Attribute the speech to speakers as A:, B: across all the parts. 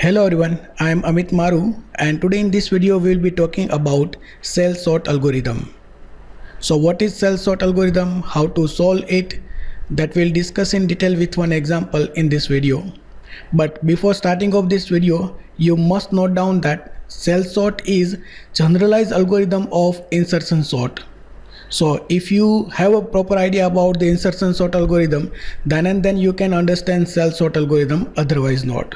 A: Hello everyone, I am Amit Maru and today in this video we will be talking about cell sort algorithm. So what is cell sort algorithm, how to solve it, that we'll discuss in detail with one example in this video. But before starting off this video, you must note down that cell sort is generalized algorithm of insertion sort. So if you have a proper idea about the insertion sort algorithm, then you can understand cell sort algorithm, otherwise not.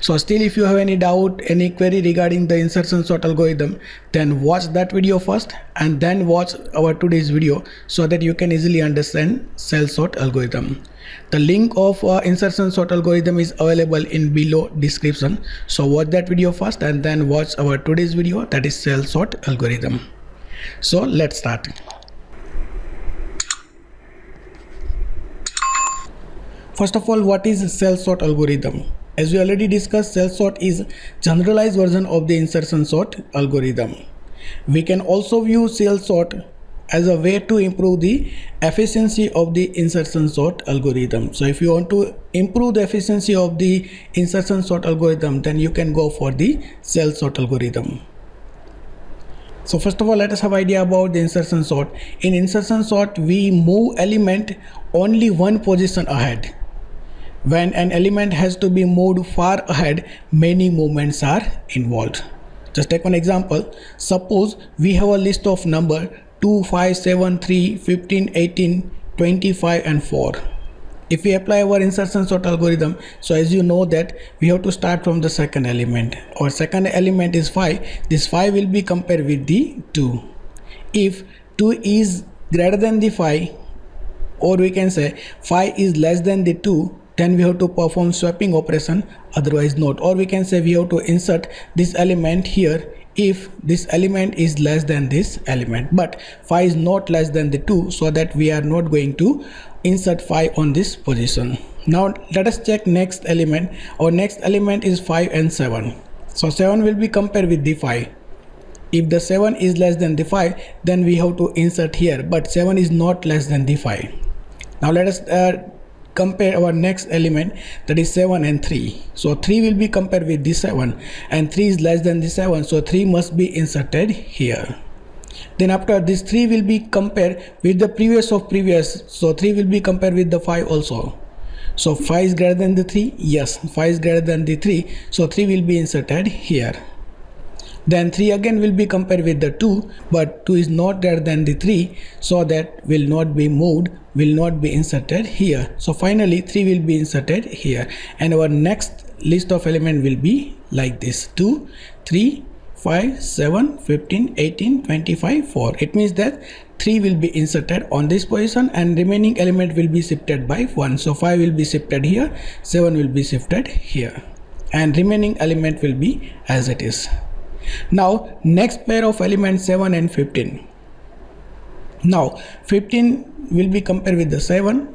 A: So still, if you have any doubt, any query regarding the insertion sort algorithm, then watch that video first and then watch our today's video so that you can easily understand cell sort algorithm. The link of insertion sort algorithm is available in below description. So watch that video first and then watch our today's video, that is cell sort algorithm. So let's start. First of all, what is cell sort algorithm? As we already discussed, cell sort is generalized version of the insertion sort algorithm. We can also view cell sort as a way to improve the efficiency of the insertion sort algorithm. So if you want to improve the efficiency of the insertion sort algorithm, then you can go for the cell sort algorithm. So first of all, let us have idea about the insertion sort. In insertion sort, we move element only one position ahead. When an element has to be moved far ahead, many movements are involved. Just take one example. Suppose we have a list of number 2, 5, 7, 3, 15, 18, 25 and 4. If we apply our insertion sort algorithm, so as you know that we have to start from the second element. Our second element is 5. This 5 will be compared with the 2. If 2 is greater than the 5, or we can say 5 is less than the 2, then we have to perform swapping operation, otherwise not. Or we can say we have to insert this element here if this element is less than this element, but 5 is not less than the 2, so that we are not going to insert 5 on this position. Now let us check next element. Our next element is 5 and 7. So 7 will be compared with the 5. If the 7 is less than the 5, then we have to insert here, but 7 is not less than the 5. Now let us compare our next element, that is 7 and 3. So 3 will be compared with the 7 and 3 is less than the 7, so 3 must be inserted here. Then after this 3 will be compared with the previous of previous, so 3 will be compared with the 5 also. So 5 is greater than the 3, yes, 5 is greater than the 3, so 3 will be inserted here. Then 3 again will be compared with the 2, but 2 is not greater than the 3, so that will not be moved, will not be inserted here. So finally 3 will be inserted here, and our next list of element will be like this: 2, 3, 5, 7, 15, 18, 25, 4. It means that 3 will be inserted on this position and remaining element will be shifted by 1. So 5 will be shifted here, 7 will be shifted here, and remaining element will be as it is. Now next pair of elements 7 and 15. Now 15 will be compared with the 7,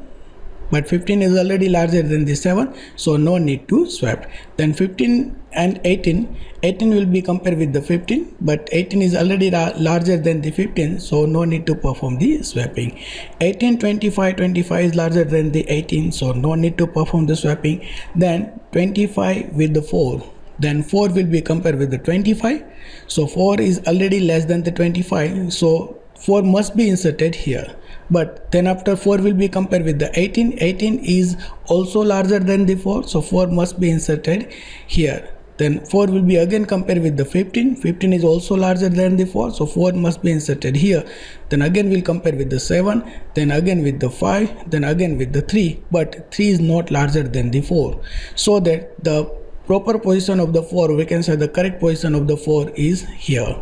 A: but 15 is already larger than the 7, so no need to swap. Then 15 and 18, 18 will be compared with the 15, but 18 is already larger than the 15, so no need to perform the swapping. 18, 25, 25 is larger than the 18, so no need to perform the swapping. Then 25 with the 4. Then 4 will be compared with the 25, so 4 is already less than the 25, so 4 must be inserted here. But then after 4 will be compared with the 18, 18 is also larger than the 4, so 4 must be inserted here. Then 4 will be again compared with the 15, 15 is also larger than the 4, so 4 must be inserted here. Then again we'll compare with the 7, then again with the 5, then again with the 3, but 3 is not larger than the 4, so that the proper position of the 4, we can say the correct position of the 4 is here.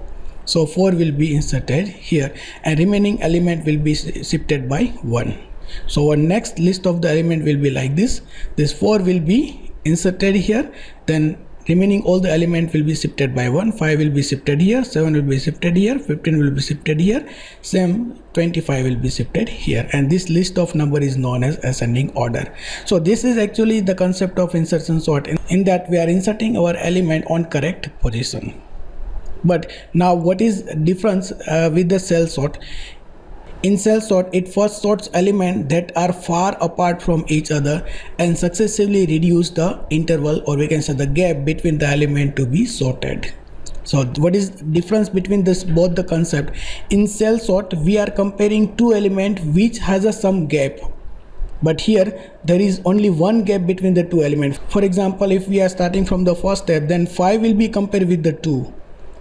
A: So 4 will be inserted here and remaining element will be shifted by 1. So our next list of the element will be like this. This 4 will be inserted here, then remaining all the element will be shifted by 1. 5 will be shifted here, 7 will be shifted here, 15 will be shifted here, same 25 will be shifted here, and this list of number is known as ascending order. So this is actually the concept of insertion sort, in that we are inserting our element on correct position. But now what is difference with the cell sort? In cell sort, it first sorts elements that are far apart from each other and successively reduce the interval, or we can say the gap between the element to be sorted. So what is the difference between this both the concept? In cell sort, we are comparing two elements which has some gap, but here there is only one gap between the two elements. For example, if we are starting from the first step, then 5 will be compared with the 2.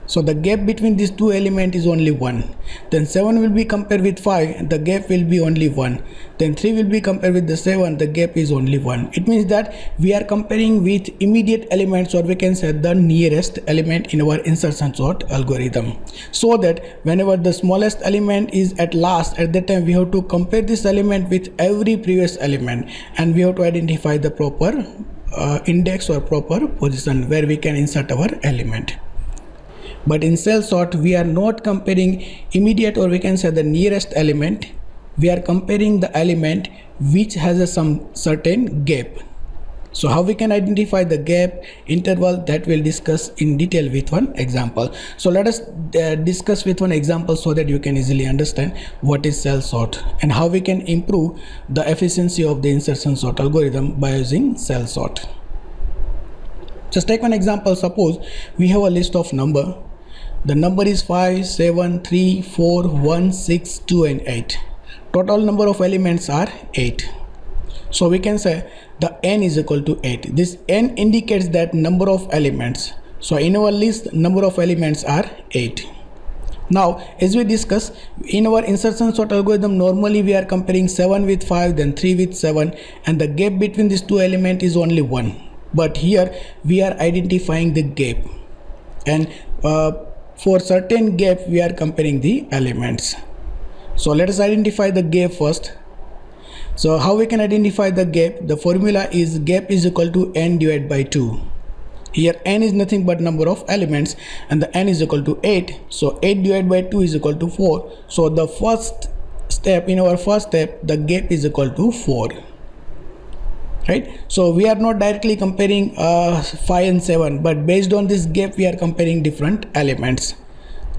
A: So the gap between these two elements is only 1. Then 7 will be compared with 5, the gap will be only 1. Then 3 will be compared with the 7, the gap is only 1. It means that we are comparing with immediate elements, or we can say the nearest element in our insertion sort algorithm. So that whenever the smallest element is at last, at that time we have to compare this element with every previous element, and we have to identify the proper index or proper position where we can insert our element. But in cell sort, we are not comparing immediate, or we can say the nearest element. We are comparing the element which has some certain gap. So how we can identify the gap interval, that we'll discuss in detail with one example. So let us discuss with one example so that you can easily understand what is cell sort and how we can improve the efficiency of the insertion sort algorithm by using cell sort. Just take one example. Suppose we have a list of number. The number is 5, 7, 3, 4, 1, 6, 2 and 8. Total number of elements are 8. So we can say the n is equal to 8. This n indicates that number of elements. So in our list, number of elements are 8. Now, as we discuss, in our insertion sort algorithm, normally we are comparing 7 with 5, then 3 with 7, and the gap between these two elements is only 1. But here we are identifying the gap, and for certain gap we are comparing the elements. So let us identify the gap first. So how we can identify the gap? The formula is gap is equal to n divided by 2. Here n is nothing but number of elements, and the n is equal to 8. So 8 divided by 2 is equal to 4. So the first step, in our first step, the gap is equal to 4. Right? So we are not directly comparing 5 and 7, but based on this gap we are comparing different elements.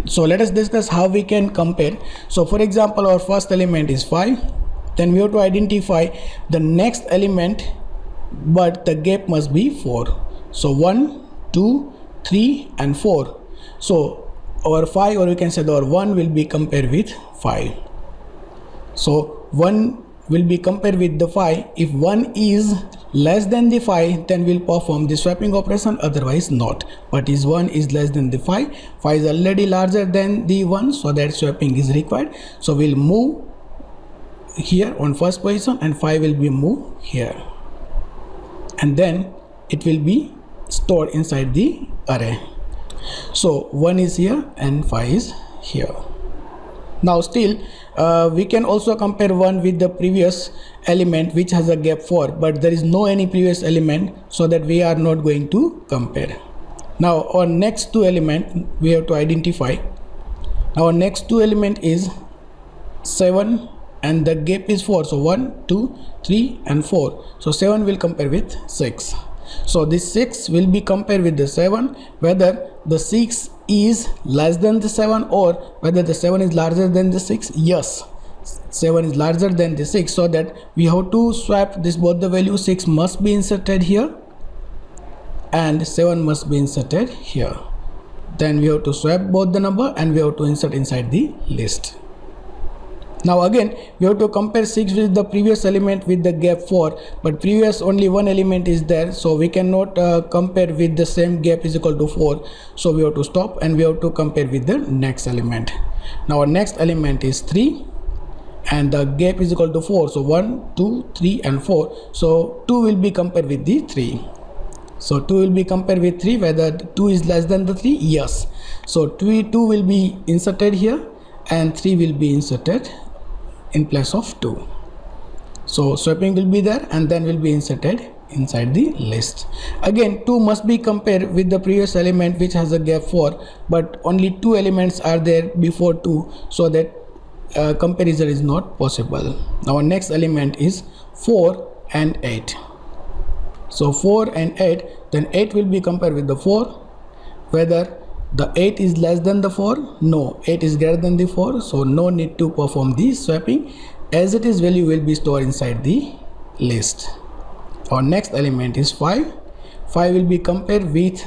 A: So let us discuss how we can compare. So for example, our first element is 5. Then we have to identify the next element, but the gap must be 4. So 1, 2, 3 and 4. So our 5, or we can say our 1 will be compared with 5. So 1 will be compared with the 5. If 1 is less than the 5, then we'll perform the swapping operation, otherwise not. But is 1 is less than the 5, 5 is already larger than the 1, so that swapping is required. So we'll move here on first position, and 5 will be moved here, and then it will be stored inside the array. So 1 is here and 5 is here. Now still we can also compare 1 with the previous element which has a gap 4, but there is no any previous element, so that we are not going to compare. Now our next two element we have to identify. Our next two element is 7 and the gap is 4. So 1, 2, 3 and 4. So 7 will compare with 6. So this 6 will be compared with the 7, whether the 6 is less than the 7 or whether the 7 is larger than the 6. Yes, 7 is larger than the 6, so that we have to swap this both the values. 6 must be inserted here and 7 must be inserted here. Then we have to swap both the number and we have to insert inside the list. Now again we have to compare 6 with the previous element with the gap 4, but previous only one element is there, so we cannot compare with the same gap is equal to 4. So we have to stop and we have to compare with the next element. Now our next element is 3 and the gap is equal to 4. So 1, 2, 3 and 4. So 2 will be compared with the 3. So 2 will be compared with 3, whether 2 is less than the 3. Yes. So 2 will be inserted here and 3 will be inserted in place of 2. So swapping will be there and then will be inserted inside the list. Again 2 must be compared with the previous element which has a gap 4, but only 2 elements are there before 2, so that comparison is not possible. Our next element is 4 and 8. So 4 and 8, then 8 will be compared with the 4, whether The 8 is less than the 4? No, 8 is greater than the 4, so no need to perform the swapping. As it is value will be stored inside the list. Our next element is 5. 5 will be compared with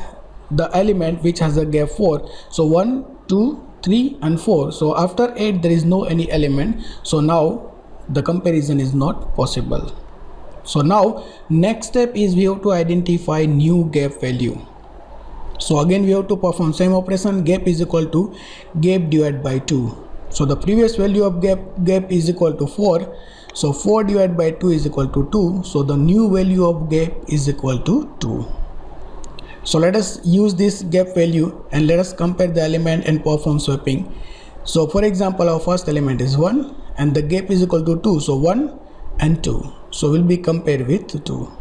A: the element which has a gap 4. So 1, 2, 3 and 4. So after 8 there is no any element. So now the comparison is not possible. So now next step is we have to identify new gap value. So again we have to perform same operation. Gap is equal to gap divided by 2. So the previous value of gap is equal to 4. So 4 divided by 2 is equal to 2. So the new value of gap is equal to 2. So let us use this gap value and let us compare the element and perform swapping. So for example, our first element is 1 and the gap is equal to 2. So 1 and 2. So will be compared with 2.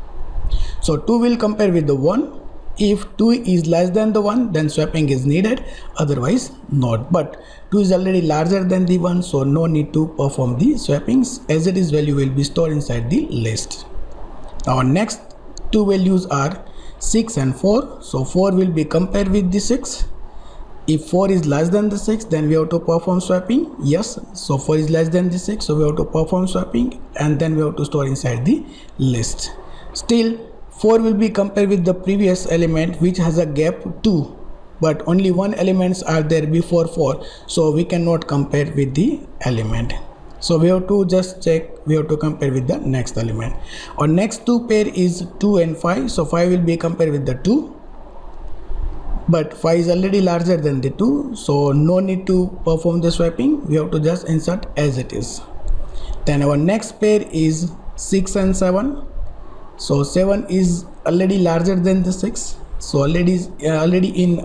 A: So 2 will compare with the 1. If 2 is less than the 1, then swapping is needed, otherwise not. But 2 is already larger than the 1, so no need to perform the swappings, as it is value will be stored inside the list. Our next two values are 6 and 4. So 4 will be compared with the 6. If 4 is less than the 6, then we have to perform swapping. Yes, so 4 is less than the 6, so we have to perform swapping and then we have to store inside the list. Still 4 will be compared with the previous element which has a gap 2, but only one elements are there before 4, so we cannot compare with the element. So we have to just check, we have to compare with the next element. Our next two pair is 2 and 5. So 5 will be compared with the 2, but 5 is already larger than the 2, so no need to perform the swapping. We have to just insert as it is. Then our next pair is 6 and 7. So 7 is already larger than the 6, so already in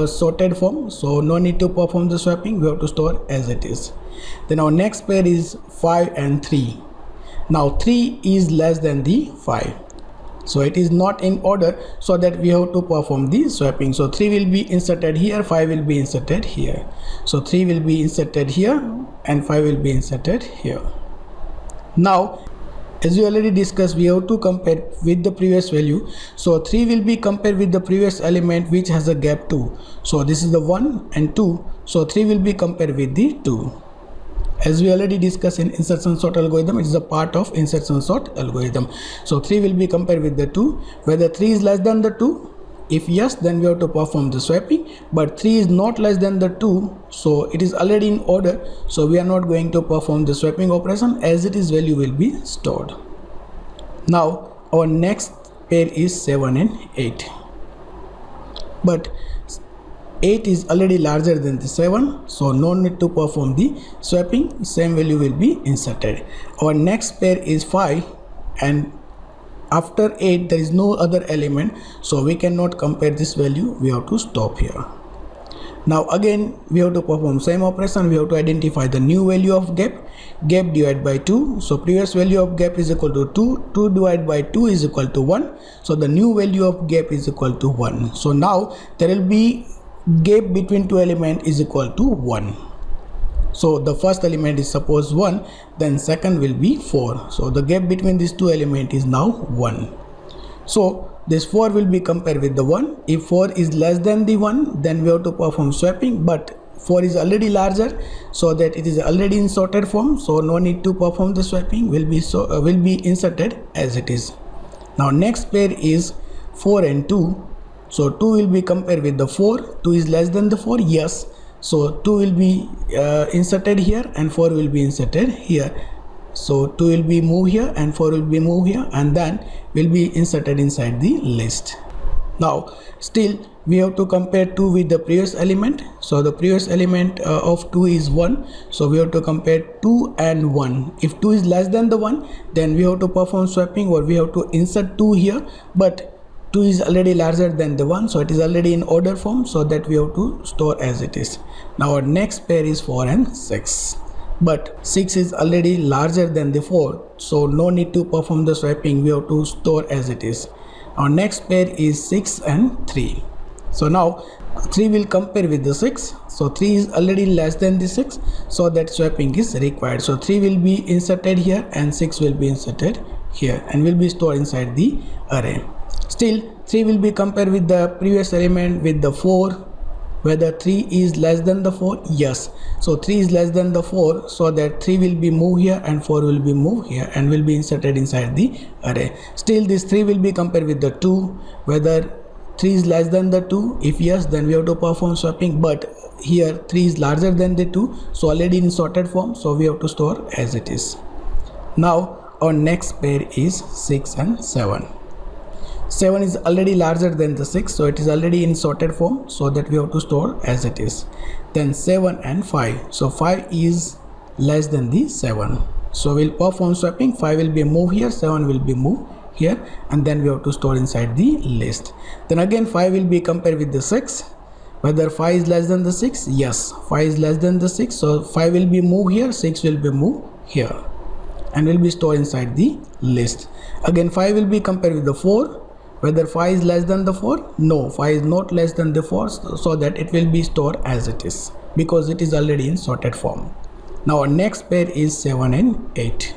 A: sorted form, so no need to perform the swapping. We have to store as it is. Then our next pair is 5 and 3. Now 3 is less than the 5, so it is not in order, so that we have to perform the swapping. So 3 will be inserted here, 5 will be inserted here. So 3 will be inserted here and 5 will be inserted here. Now as we already discussed, we have to compare with the previous value. So 3 will be compared with the previous element which has a gap 2. So this is the 1 and 2. So 3 will be compared with the 2. As we already discussed in insertion sort algorithm, it is a part of insertion sort algorithm. So 3 will be compared with the 2. Whether 3 is less than the 2, if yes, then we have to perform the swapping, but 3 is not less than the 2, so it is already in order, so we are not going to perform the swapping operation, as it is value will be stored. Now our next pair is 7 and 8, but 8 is already larger than the 7, so no need to perform the swapping, same value will be inserted. Our next pair is 5, and after 8 there is no other element, so we cannot compare this value, we have to stop here. Now again we have to perform same operation. We have to identify the new value of gap divided by 2. So previous value of gap is equal to 2, 2 divided by 2 is equal to 1, so the new value of gap is equal to 1. So now there will be gap between two elements is equal to 1. So the first element is suppose 1, then second will be 4. So the gap between these two elements is now 1. So this 4 will be compared with the 1. If 4 is less than the 1, then we have to perform swapping, but 4 is already larger, so that it is already in sorted form, so no need to perform the swapping, will be inserted as it is. Now next pair is 4 and 2. So 2 will be compared with the 4. 2 is less than the 4, yes. So 2 will be inserted here and 4 will be inserted here. So 2 will be moved here and 4 will be moved here, and then will be inserted inside the list. Now still we have to compare 2 with the previous element. So the previous element of 2 is 1, so we have to compare 2 and 1. If 2 is less than the 1, then we have to perform swapping, or we have to insert 2 here, but 2 is already larger than the 1, so it is already in order form, so that we have to store as it is. Now our next pair is 4 and 6, but 6 is already larger than the 4, so no need to perform the swapping, we have to store as it is. Our next pair is 6 and 3. So now 3 will compare with the 6, so 3 is already less than the 6, so that swapping is required. So 3 will be inserted here and 6 will be inserted here and will be stored inside the array. Still 3 will be compared with the previous element with the 4, whether 3 is less than the 4. Yes, so 3 is less than the 4, so that 3 will be moved here and 4 will be moved here and will be inserted inside the array. Still this 3 will be compared with the 2, whether 3 is less than the 2. If yes, then we have to perform swapping, but here 3 is larger than the 2, so already in sorted form, so we have to store as it is. Now our next pair is 6 and 7. 7 is already larger than the 6, so it is already in sorted form, so that we have to store as it is. Then 7 and 5, so 5 is less than the 7, so we'll perform swapping. 5 will be moved here, 7 will be moved here, and then we have to store inside the list. Then again 5 will be compared with the 6, whether 5 is less than the 6. Yes, 5 is less than the 6, so 5 will be moved here, 6 will be moved here and will be stored inside the list. Again 5 will be compared with the 4, whether 5 is less than the 4. No, 5 is not less than the 4, so that it will be stored as it is, because it is already in sorted form. Now our next pair is 7 and 8,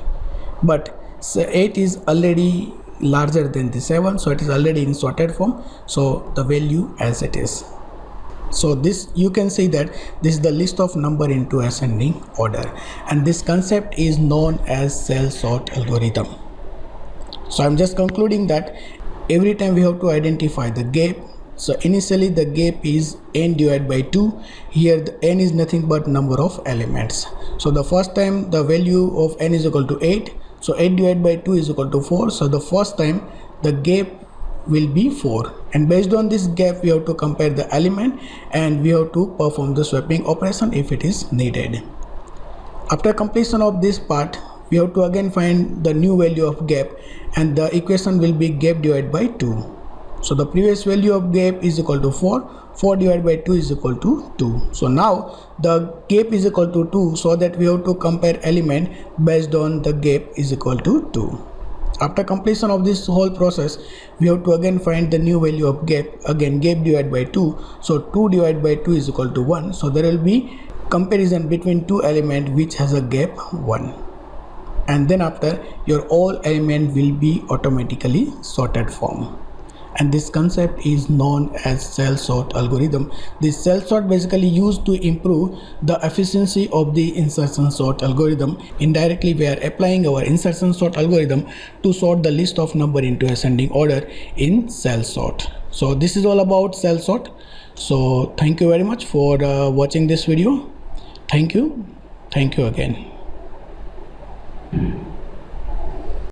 A: but 8 is already larger than the 7, so it is already in sorted form, so the value as it is. So this, you can see that this is the list of number into ascending order, and this concept is known as cell sort algorithm. So I'm just concluding that every time we have to identify the gap. So initially the gap is n divided by 2. Here the n is nothing but number of elements. So the first time the value of n is equal to 8, so 8 divided by 2 is equal to 4. So the first time the gap will be 4, and based on this gap we have to compare the element and we have to perform the swapping operation if it is needed. After completion of this part, we have to again find the new value of gap, and the equation will be gap divided by 2. So the previous value of gap is equal to 4. 4 divided by 2 is equal to 2. So now the gap is equal to 2, so that we have to compare element based on the gap is equal to 2. After completion of this whole process, we have to again find the new value of gap. Again gap divided by 2, so 2 divided by 2 is equal to 1. So there will be comparison between two elements which has a gap 1, and then after your all element will be automatically sorted form. And this concept is known as cell sort algorithm. This cell sort basically used to improve the efficiency of the insertion sort algorithm. Indirectly we are applying our insertion sort algorithm to sort the list of number into ascending order in cell sort. So this is all about cell sort. So thank you very much for watching this video. Thank you again.